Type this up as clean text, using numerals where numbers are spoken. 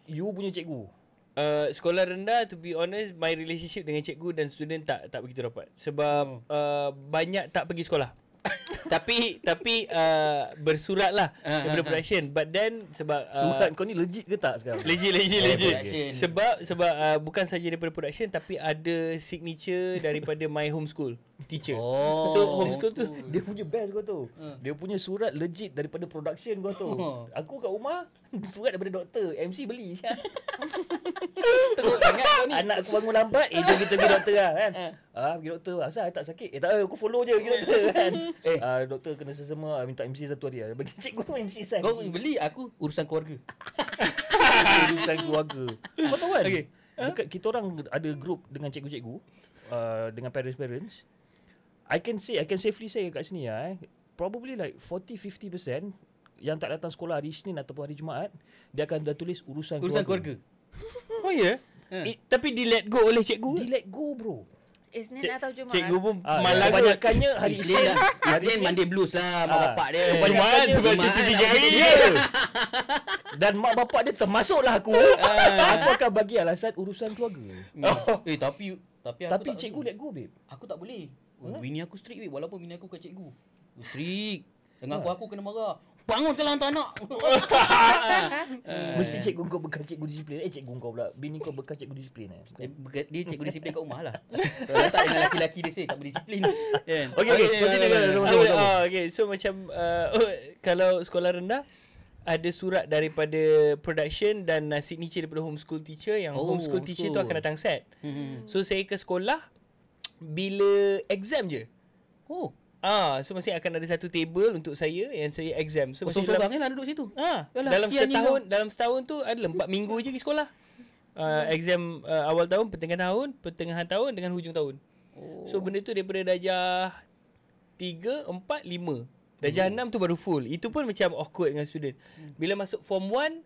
you punya cikgu? Sekolah rendah, to be honest, my relationship dengan cikgu dan student tak begitu rapat. Sebab banyak tak pergi sekolah. tapi bersurat lah daripada production. But then sebab Surat kau ni legit ke tak sekarang? Legit. Production. Sebab bukan saja daripada production, tapi ada signature daripada my homeschool teacher. So homeschool tu Dia punya best kau tu. Dia punya surat legit daripada production kau tu. Aku kat rumah surat daripada doktor, MC beli. Teruk sangat kau ni. Anak aku bangun lambat, jom kita pergi doktor lah kan. Pergi doktor, asal tak sakit? Tak, aku follow je pergi doktor kan. Doktor kena sesama, minta MC satu hari lah. Bagi cikgu MC satu. Kau beli, aku urusan keluarga. Urusan keluarga. Kau tahu kan? Dekat kita orang ada group dengan cikgu-cikgu, dengan parents-parents. I can safely say kat sini probably like 40-50% yang tak datang sekolah hari Isnin ataupun hari Jumaat, dia akan dah tulis urusan keluarga. Oh ya? Tapi di let go oleh cikgu? Di let go bro. Isnin atau Jumaat? Cikgu pun malang kot. Kebanyakannya hari Isnin lah. Isnin Monday blues lah mak bapak dia. Jumaat sebab cuti 3 hari. Dan mak bapak dia termasuklah aku. Aku akan bagi alasan urusan keluarga. Tapi Tapi cikgu let go babe. Aku tak boleh. Bini aku strict babe, walaupun bini aku kat cikgu. Strict. Dengan aku kena marah. Bangun sekarang hantar anak. Mesti cikgu kau bekas cikgu disiplin. Cikgu kau pula. Bini kau bekas cikgu disiplin. Dia cikgu disiplin kat rumah lah. Kalau tak dengan laki-laki dia saya tak berdisiplin. Okay, so macam kalau sekolah rendah ada surat daripada production dan signature daripada homeschool teacher. Yang homeschool teacher tu akan datang set. So saya ke sekolah bila exam je. So mesti akan ada satu table untuk saya yang saya exam. So mesti sorang lah duduk situ. Dalam setahun tu adalah 4 minggu je pergi sekolah. Exam awal tahun, pertengahan tahun dengan hujung tahun. So benda tu daripada darjah 3, 4, 5. Darjah 6 tu baru full. Itu pun macam awkward dengan student. Bila masuk form 1